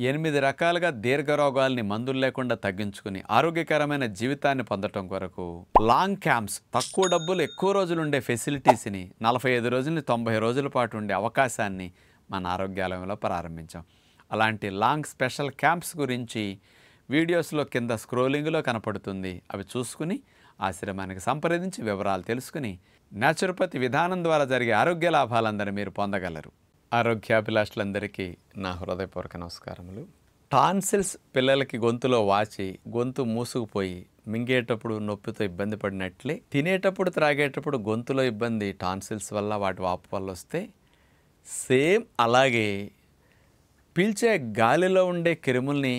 8 రకాలుగా దీర్ఘరోగాల్ని మందులు లేకుండా తగ్గించుకుని ఆరోగ్యకరమైన జీవితాన్ని పొందటం కొరకు లాంగ్ క్యాంప్స్, తక్కువ డబ్బులు ఎక్కువ రోజులు ఉండే ఫెసిలిటీస్ని 45 రోజుల నుంచి 90 రోజుల పాటు ఉండే అవకాశాన్ని మన ఆరోగ్యాలయంలో ప్రారంభించాం. అలాంటి లాంగ్ స్పెషల్ క్యాంప్స్ గురించి వీడియోస్లో కింద స్క్రోలింగ్లో కనపడుతుంది. అవి చూసుకుని ఆశ్రమానికి సంప్రదించి వివరాలు తెలుసుకుని న్యాచురోపతి విధానం ద్వారా జరిగే ఆరోగ్య లాభాలందరూ మీరు పొందగలరు. ఆరోగ్యాభిలాషులందరికీ నా హృదయపూర్వక నమస్కారములు. టాన్సిల్స్ పిల్లలకి గొంతులో వాచి గొంతు మూసుకుపోయి మింగేటప్పుడు నొప్పితో ఇబ్బంది పడినట్లే తినేటప్పుడు త్రాగేటప్పుడు గొంతులో ఇబ్బంది టాన్సిల్స్ వల్ల వాటి వాపు వల్ల వస్తే, సేమ్ అలాగే పీల్చే గాలిలో ఉండే క్రిముల్ని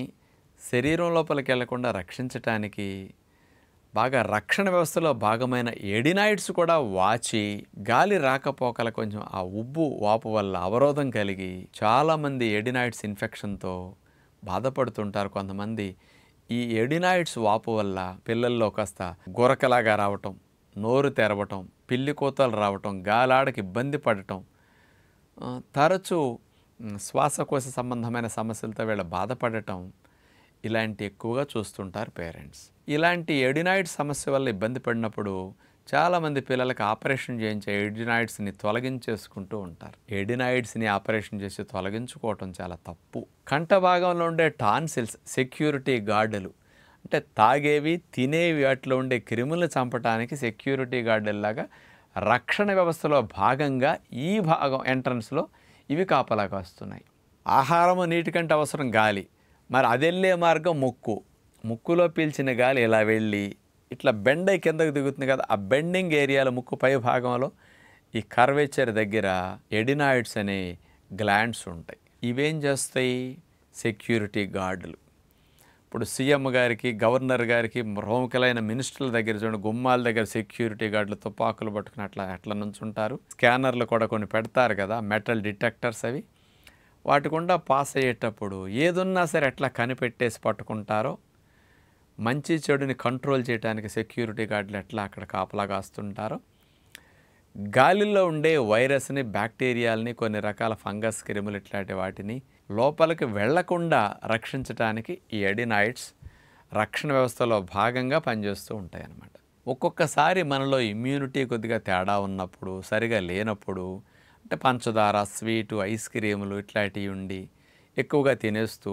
శరీరం లోపలికి వెళ్లకుండా రక్షించటానికి బాగా రక్షణ వ్యవస్థలో భాగమైన ఎడినాయిడ్స్ కూడా వాచి గాలి రాకపోకల కొంచెం ఆ ఉబ్బు వాపు వల్ల అవరోధం కలిగి చాలామంది ఎడినాయిడ్స్ ఇన్ఫెక్షన్తో బాధపడుతుంటారు. కొంతమంది ఈ ఎడినాయిడ్స్ వాపు వల్ల పిల్లల్లో కాస్త గురకలాగా రావటం, నోరు తెరవటం, పిల్లి కూతలు రావటం, గాలాడకి ఇబ్బంది పడటం, తరచూ శ్వాసకోశ సంబంధమైన సమస్యలతో వీళ్ళ బాధపడటం, ఇలాంటి ఎక్కువగా చూస్తుంటారు పేరెంట్స్. ఇలాంటి ఎడినాయిడ్స్ సమస్య వల్ల ఇబ్బంది పడినప్పుడు చాలామంది పిల్లలకు ఆపరేషన్ చేయించే ఎడినాయిడ్స్ని తొలగించేసుకుంటూ ఉంటారు. ఎడినాయిడ్స్ని ఆపరేషన్ చేసి తొలగించుకోవటం చాలా తప్పు. కంఠ భాగంలో ఉండే టాన్సిల్స్ సెక్యూరిటీ గార్డులు, అంటే తాగేవి తినేవి వాటిలో ఉండే క్రిములను చంపడానికి సెక్యూరిటీ గార్డుల్లాగా రక్షణ వ్యవస్థలో భాగంగా ఈ భాగం ఎంట్రన్స్లో ఇవి కాపలాగా వస్తున్నాయి. ఆహారము నీటికంటే అవసరం గాలి, మరి అది వెళ్ళే మార్గం ముక్కులో పీల్చిన గాలి ఇలా వెళ్ళి ఇట్లా బెండ్ అయి కిందకు దిగుతుంది కదా, ఆ బెండింగ్ ఏరియాలో ముక్కు పై భాగంలో ఈ కర్వేచర్ దగ్గర ఎడినాయిడ్స్ అనే గ్లాండ్స్ ఉంటాయి. ఇవేం చేస్తాయి? సెక్యూరిటీ గార్డులు. ఇప్పుడు సీఎం గారికి, గవర్నర్ గారికి, ప్రముఖులైన మినిస్టర్ల దగ్గర చూడండి, గుమ్మాల దగ్గర సెక్యూరిటీ గార్డులు తుపాకులు పట్టుకుని అట్లా నుంచుంటారు. స్కానర్లు కూడా కొన్ని పెడతారు కదా, మెటల్ డిటెక్టర్స్, అవి వాటి గుండా పాస్ అయ్యేటప్పుడు ఏదున్నా సరే ఎట్లా కనిపెట్టేసి పట్టుకుంటారో, మంచి చెడుని కంట్రోల్ చేయడానికి సెక్యూరిటీ గార్డులు ఎట్లా అక్కడ కాపలా కాస్తుంటారో, గాలిలో ఉండే వైరస్ని, బ్యాక్టీరియాలని, కొన్ని రకాల ఫంగస్, క్రిములు ఇట్లాంటి వాటిని లోపలికి వెళ్లకుండా రక్షించడానికి ఈ ఎడినాయిడ్స్ రక్షణ వ్యవస్థలో భాగంగా పనిచేస్తూ ఉంటాయి అన్నమాట. ఒక్కొక్కసారి మనలో ఇమ్యూనిటీ కొద్దిగా తేడా ఉన్నప్పుడు, సరిగా లేనప్పుడు, అంటే పంచదార, స్వీటు, ఐస్ క్రీములు ఇట్లాంటివి ఉండి ఎక్కువగా తినేస్తూ,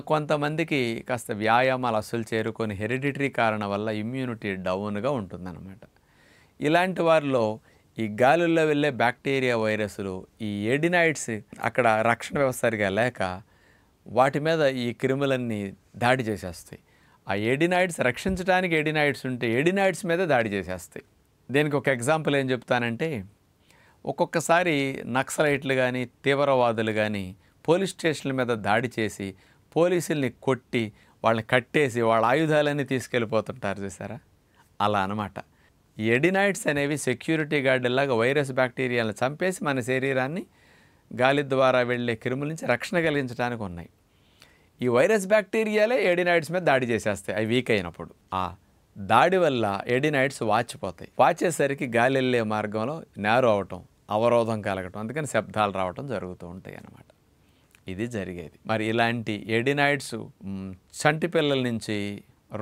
కొంతమందికి కాస్త వ్యాయామాలు అసలు చేరుకొని హెరిడిటరీ కారణం వల్ల ఇమ్యూనిటీ డౌన్గా ఉంటుందన్నమాట. ఇలాంటి వారిలో ఈ గాలుల్లో వెళ్ళే బ్యాక్టీరియా, వైరస్లు, ఈ ఎడినాయిడ్స్ అక్కడ రక్షణ వ్యవస్థ సరిగా లేక వాటి మీద ఈ క్రిములన్నీ దాడి చేసేస్తాయి. ఆ ఎడినాయిడ్స్ రక్షించడానికి ఎడినాయిడ్స్ ఉంటే ఎడినాయిడ్స్ మీద దాడి చేసేస్తాయి. దీనికి ఒక ఎగ్జాంపుల్ ఏం చెప్తానంటే, ఒక్కొక్కసారి నక్సలైట్లు కానీ, తీవ్రవాదులు కానీ పోలీస్ స్టేషన్ల మీద దాడి చేసి పోలీసుల్ని కొట్టి వాళ్ళని కట్టేసి వాళ్ళ ఆయుధాలన్నీ తీసుకెళ్ళిపోతుంటారు చూసారా, అలా అన్నమాట. ఎడినాయిడ్స్ అనేవి సెక్యూరిటీ గార్డులాగా వైరస్, బ్యాక్టీరియాలను చంపేసి మన శరీరాన్ని గాలి ద్వారా వెళ్ళే క్రిముల నుంచి రక్షణ కలిగించడానికి ఉన్నాయి. ఈ వైరస్, బ్యాక్టీరియాలే ఎడినాయిడ్స్ మీద దాడి చేసేస్తాయి అవి వీక్ అయినప్పుడు. ఆ దాడి వల్ల ఎడినాయిడ్స్ వాచిపోతాయి. వాచేసరికి గాలి వెళ్ళే మార్గంలో నేరు అవటం, అవరోధం కలగటం, అందుకని శబ్దాలు రావటం జరుగుతూ ఉంటాయి అన్నమాట. ఇది జరిగేది. మరి ఇలాంటి ఎడినాయిడ్స్ చంటి పిల్లల నుంచి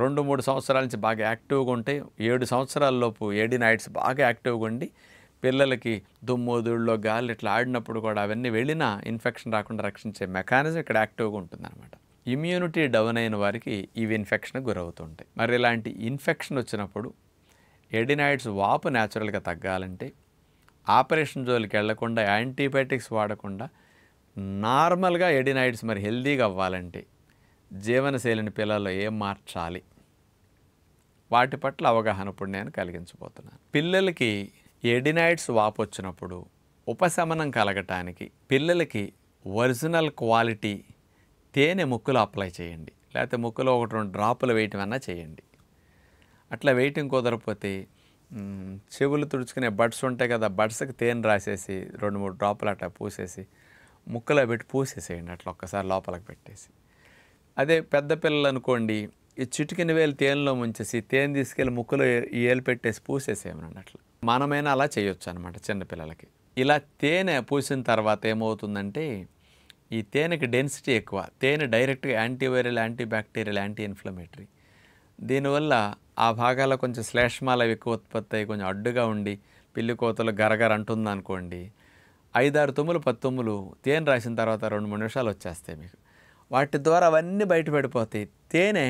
2-3 సంవత్సరాల నుంచి బాగా యాక్టివ్గా ఉంటాయి. 7 సంవత్సరాల లోపు ఎడినాయిడ్స్ బాగా యాక్టివ్గా ఉండి పిల్లలకి దుమ్ము, ధూళిలో గాలి ఇట్లా ఆడినప్పుడు కూడా అవన్నీ వెళ్ళినా ఇన్ఫెక్షన్ రాకుండా రక్షించే మెకానిజం ఇక్కడ యాక్టివ్గా ఉంటుందన్నమాట. ఇమ్యూనిటీ డౌన్ అయిన వారికి ఇవి ఇన్ఫెక్షన్కి గురవుతుంటాయి. మరి ఇలాంటి ఇన్ఫెక్షన్ వచ్చినప్పుడు ఎడినాయిడ్స్ వాపు న్యాచురల్గా తగ్గాలంటే ఆపరేషన్ జోలికి వెళ్లకుండా, యాంటీబయాటిక్స్ వాడకుండా నార్మల్గా ఎడినాయిడ్స్ మరి హెల్దీగా అవ్వాలంటే జీవనశైలిని పిల్లల్లో ఏం మార్చాలి, వాటి పట్ల అవగాహన ఇప్పుడు నేను కలిగించబోతున్నాను. పిల్లలకి ఎడినాయిడ్స్ వాపు వచ్చినప్పుడు ఉపశమనం కలగటానికి పిల్లలకి ఒరిజినల్ క్వాలిటీ తేనె ముక్కులో అప్లై చేయండి, లేకపోతే ముక్కులో 1-2 డ్రాపులు వేయటం అన్నా చేయండి. అట్లా వేయటం కుదరకపోతే చెవులు తుడుచుకునే బడ్స్ ఉంటాయి కదా, బడ్స్కి తేనె రాసేసి 2-3 డ్రాపులు అట్లా పూసేసి ముక్కలో పెట్టి పూసేసేయండి, అట్లా ఒక్కసారి లోపలికి పెట్టేసి. అదే పెద్ద పిల్లలు అనుకోండి, ఈ చిటికిన వేలు తేనెలో ముంచేసి తేనె తీసుకెళ్ళి ముక్కులో ఏలు పెట్టేసి పూసేసేయమనండి. అట్లా మనమైనా అలా చేయొచ్చు అనమాట చిన్నపిల్లలకి. ఇలా తేనె పూసిన తర్వాత ఏమవుతుందంటే ఈ తేనెకి డెన్సిటీ ఎక్కువ. తేనె డైరెక్ట్‌గా యాంటీవైరల్, యాంటీబ్యాక్టీరియల్, యాంటీ ఇన్‌ఫ్లమేటరీ. దీనివల్ల ఆ భాగాల్లో కొంచెం శ్లేష్మాలు అవి ఎక్కువ ఉత్పత్తి అయ్యి కొంచెం అడ్డుగా ఉండి పిల్లి కోతలు గరగర అంటుందనుకోండి, 5, 6 తుమ్ములు, 10 తుమ్ములు తేనె రాసిన తర్వాత 2, 3 నిమిషాలు వచ్చేస్తాయి మీకు. వాటి ద్వారా అవన్నీ బయటపడిపోతాయి. తేనె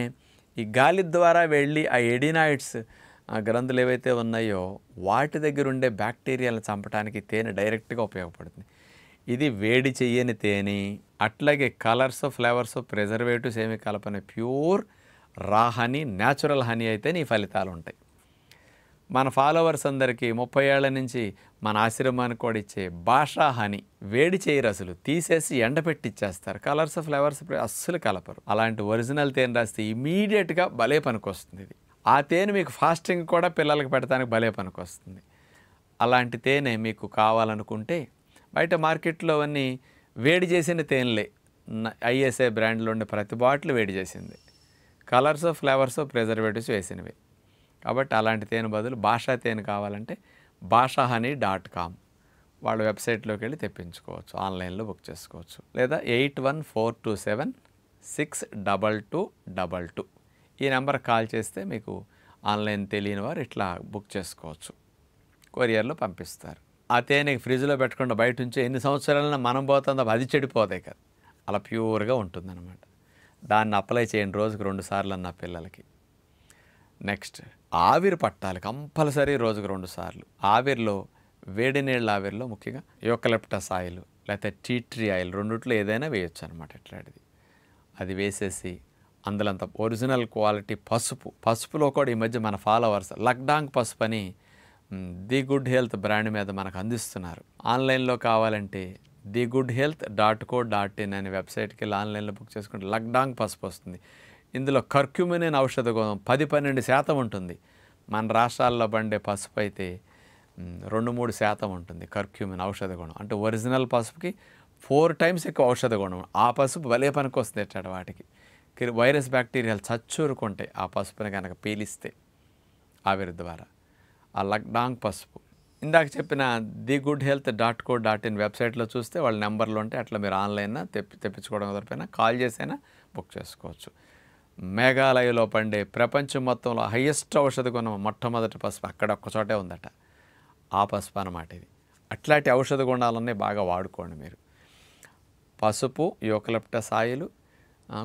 ఈ గాలి ద్వారా వెళ్ళి ఆ ఎడినాయిడ్స్ గ్రంథులు ఏవైతే ఉన్నాయో వాటి దగ్గర ఉండే బ్యాక్టీరియాలను చంపడానికి తేనె డైరెక్ట్గా ఉపయోగపడుతుంది. ఇది వేడి చెయ్యని తేనె. అట్లాగే కలర్స్, ఫ్లేవర్స్, ప్రిజర్వేటివ్స్ ఏమి కలపని pure raw honey, natural honey అయితేనే ఈ ఫలితాలు ఉంటాయి. మన ఫాలోవర్స్ అందరికీ 30 ఏళ్ల నుంచి మన ఆశ్రమానికి కూడా ఇచ్చే భాషా హనీ వేడి చేయరు, అసలు తీసేసి ఎండపెట్టి ఇచ్చేస్తారు. కలర్స్, ఫ్లేవర్స్ అస్సలు కలపరు. అలాంటి ఒరిజినల్ తేనె రాస్తే ఇమీడియట్గా భలే పనికొస్తుంది. ఇది ఆ తేనె మీకు ఫాస్టింగ్ కూడా పిల్లలకి పెట్టడానికి భలే పనికొస్తుంది. అలాంటి తేనె మీకు కావాలనుకుంటే బయట మార్కెట్లో అన్నీ వేడి చేసిన తేనెలే. ఐఎస్ఐ బ్రాండ్లో ఉండే ప్రతి బాటిల్ వేడి చేసింది, కలర్స్, ఫ్లేవర్స్, ప్రిజర్వేటివ్స్ వేసినవి. కాబట్టి అలాంటి తేనె బదులు భాషా తేనె కావాలంటే bhashahoney.com వాళ్ళ వెబ్సైట్లోకి వెళ్ళి తెప్పించుకోవచ్చు, ఆన్లైన్లో బుక్ చేసుకోవచ్చు. లేదా 8142762222 ఈ నెంబర్ కాల్ చేస్తే మీకు ఆన్లైన్ తెలియని వారు ఇట్లా బుక్ చేసుకోవచ్చు, కొరియర్లో పంపిస్తారు. ఆ తేనెకి ఫ్రిడ్జ్లో పెట్టకుండా బయట ఉంచి ఎన్ని సంవత్సరాలైనా మనం పోతుందో అది చెడిపోతాయి కదా, అలా ప్యూర్గా ఉంటుందన్నమాట. దాన్ని అప్లై చేయండి రోజుకు 2 సార్లు అన్న పిల్లలకి. నెక్స్ట్ ఆవిరి పట్టాలి కంపల్సరీ రోజుకు 2 సార్లు. ఆవిరిలో వేడి నీళ్ళ ఆవిరిలో ముఖ్యంగా యూకలిప్టస్ ఆయిల్ లేకపోతే టీ ట్రీ ఆయిల్ రెండిట్లో ఏదైనా వేయొచ్చు అనమాట. ఇట్లాంటిది అది వేసేసి అందులో అంత ఒరిజినల్ క్వాలిటీ పసుపులో కూడా ఈ మధ్య మన ఫాలోవర్స్ లక్డాంగ్ పసుపు అని ది గుడ్ హెల్త్ బ్రాండ్ మీద మనకు అందిస్తున్నారు. ఆన్లైన్లో కావాలంటే thegoodhealth.co.in అనే వెబ్సైట్కి వెళ్ళి ఆన్లైన్లో బుక్ చేసుకుంటే లక్డాంగ్ పసుపు వస్తుంది. ఇందులో కర్క్యూమిన్ ఔషధ గుణం 10-12% ఉంటుంది. మన రాష్ట్రాల్లో పండే పసుపు అయితే 2-3% ఉంటుంది కర్క్యూమిన్ ఔషధ గుణం. అంటే ఒరిజినల్ పసుపుకి 4 times ఎక్కువ ఔషధ గుణం. ఆ పసుపు భలే పనికి వస్తుంది ఎట్టాడు వాటికి. వైరస్ బ్యాక్టీరియాలు చచ్చూరుకుంటాయి ఆ పసుపుని కనుక పీలిస్తే ఆవిరి ద్వారా. ఆ లక్డాంగ్ పసుపు ఇందాక చెప్పిన thegoodhealth.co.in వెబ్సైట్లో చూస్తే వాళ్ళ నెంబర్లు ఉంటాయి. అట్లా మీరు ఆన్లైన్ తెప్పించుకోవడం కుదరపోయినా కాల్ చేసైనా బుక్ చేసుకోవచ్చు. మేఘాలయలో పండే ప్రపంచం మొత్తంలో హైయెస్ట్ ఔషధ గుణం మొట్టమొదటి పసుపు అక్కడ ఒక్కచోటే ఉందట. ఆ పసుపు అన్నమాట ఇది. అట్లాంటి ఔషధ గుణాలన్నీ బాగా వాడుకోండి మీరు. పసుపు, యూకలిప్టస్ ఆయిల్,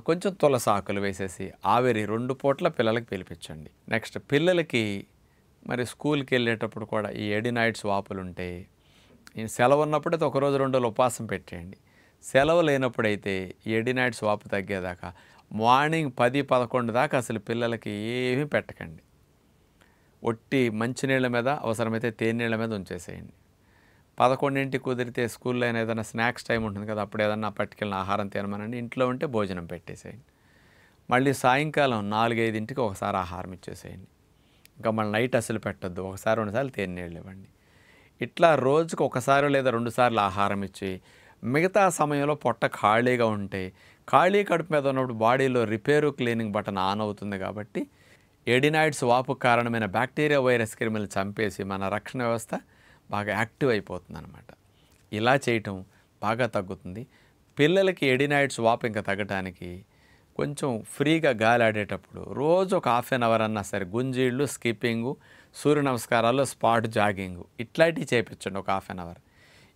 కొంచెం తులసి ఆకులు వేసేసి ఆవిరి 2 పూట్ల పిల్లలకి పిలిపించండి. నెక్స్ట్ పిల్లలకి మరి స్కూల్కి వెళ్ళేటప్పుడు కూడా ఈ ఎడినాయిడ్స్ వాపులు ఉంటాయి. సెలవు ఉన్నప్పుడైతే 1 రోజు 2 రోజులు ఉపవాసం పెట్టేయండి. సెలవు లేనప్పుడైతే ఈ ఎడినాయిడ్స్ వాపు తగ్గేదాకా మార్నింగ్ 10-11 దాకా అసలు పిల్లలకి ఏమీ పెట్టకండి. ఒట్టి మంచినీళ్ళ మీద అవసరమైతే తేనీళ్ళ మీద ఉంచేసేయండి. 11ంటికి కుదిరితే స్కూల్లో అయినా ఏదైనా స్నాక్స్ టైం ఉంటుంది కదా, అప్పుడు ఏదన్నా పట్టుకెళ్ళిన ఆహారం తినమనండి. ఇంట్లో ఉంటే భోజనం పెట్టేసేయండి. మళ్ళీ సాయంకాలం 4-5ంటికి ఒకసారి ఆహారం ఇచ్చేసేయండి. ఇంకా మళ్ళీ నైట్ అసలు పెట్టద్దు. 1-2 సార్లు తేనీళ్ళు ఇవ్వండి. ఇట్లా రోజుకు 1 లేదా 2 సార్లు ఆహారం ఇచ్చి మిగతా సమయంలో పొట్ట ఖాళీగా ఉంటే ఖాళీ కడుపు మీద ఉన్నప్పుడు బాడీలో రిపేరు క్లీనింగ్ బటన్ ఆన్ అవుతుంది. కాబట్టి ఎడినాయిడ్స్ వాపుకు కారణమైన బ్యాక్టీరియా, వైరస్, క్రిములను చంపేసి మన రక్షణ వ్యవస్థ బాగా యాక్టివ్ అయిపోతుంది అన్నమాట. ఇలా చేయటం బాగా తగ్గుతుంది. పిల్లలకి ఎడినాయిడ్స్ వాపు ఇంకా తగ్గటానికి కొంచెం ఫ్రీగా గాలి ఆడేటప్పుడు రోజు ఒక 1/2 hour అన్నా సరే గుంజీళ్ళు, స్కిప్పింగు, సూర్య నమస్కారాలు, స్పాట్ జాగింగు ఇట్లాంటివి చేయించండి ఒక 1/2 hour.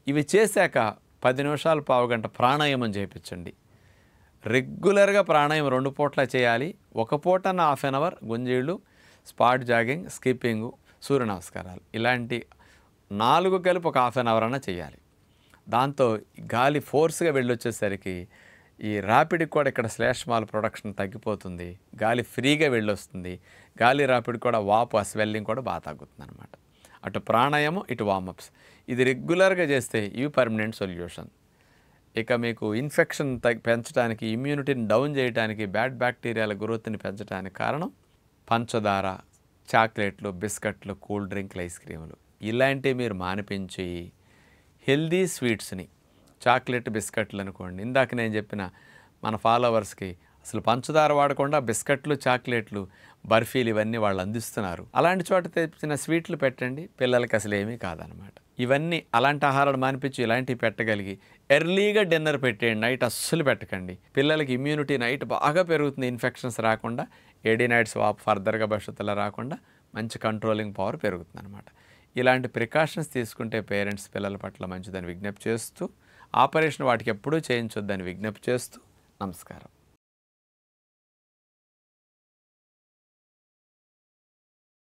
ఇవి చేశాక 10 నిమిషాలు, పావుగంట ప్రాణాయామం చేయించండి. రెగ్యులర్గా ప్రాణాయామం 2 పూట్ల చేయాలి. ఒక పూటన్న 1/2 hour గుంజీళ్ళు, స్పాట్ జాగింగ్, స్కిప్పింగు, సూర్య నమస్కారాలు ఇలాంటి 4 కలిపి ఒక 1/2 hour అన్నా చేయాలి. దాంతో గాలి ఫోర్స్గా వెళ్ళొచ్చేసరికి ఈ ర్యాపిడ్కి కూడా ఇక్కడ శ్లేష్మాల ప్రొడక్షన్ తగ్గిపోతుంది. గాలి ఫ్రీగా వెళ్ళొస్తుంది. గాలి ర్యాపిడ్ కూడా వాపు, ఆ స్వెల్లింగ్ కూడా బాగా తగ్గుతుంది అనమాట. అటు ప్రాణాయామం, ఇటు వార్మప్స్ ఇది రెగ్యులర్గా చేస్తే ఇవి పర్మనెంట్ సొల్యూషన్. ఇక మీకు ఇన్ఫెక్షన్ పెంచడానికి, ఇమ్యూనిటీని డౌన్ చేయడానికి, బ్యాడ్ బ్యాక్టీరియాల గ్రోత్ని పెంచడానికి కారణం పంచదార, చాక్లెట్లు, బిస్కెట్లు, కూల్ డ్రింక్లు, ఐస్ క్రీములు ఇలాంటివి మీరు మానిపించి హెల్దీ స్వీట్స్ని, చాక్లెట్, బిస్కెట్లు అనుకోండి. ఇందాక నేను చెప్పిన మన ఫాలోవర్స్కి అసలు పంచదార వాడకుండా బిస్కెట్లు, చాక్లెట్లు, బర్ఫీలు ఇవన్నీ వాళ్ళు అందిస్తున్నారు. అలాంటి చోట తెచ్చిన స్వీట్లు పెట్టండి, పిల్లలకి అసలు ఏమీ కాదనమాట. ఇవన్నీ అలాంటి ఆహారాలు మానిపించి ఇలాంటివి పెట్టగలిగి ఎర్లీగా డిన్నర్ పెట్టేయండి. నైట్ అస్సలు పెట్టకండి. పిల్లలకి ఇమ్యూనిటీ నైట్ బాగా పెరుగుతుంది. ఇన్ఫెక్షన్స్ రాకుండా, ఏడీ నైట్ స్వాప్ ఫర్దర్గా భవిష్యత్తులో రాకుండా మంచి కంట్రోలింగ్ పవర్ పెరుగుతుంది అనమాట. ఇలాంటి ప్రికాషన్స్ తీసుకుంటే పేరెంట్స్ పిల్లల పట్ల మంచిదని విజ్ఞప్తి చేస్తూ, ఆపరేషన్ వాటికి ఎప్పుడూ చేయించొద్దని విజ్ఞప్తి చేస్తూ నమస్కారం.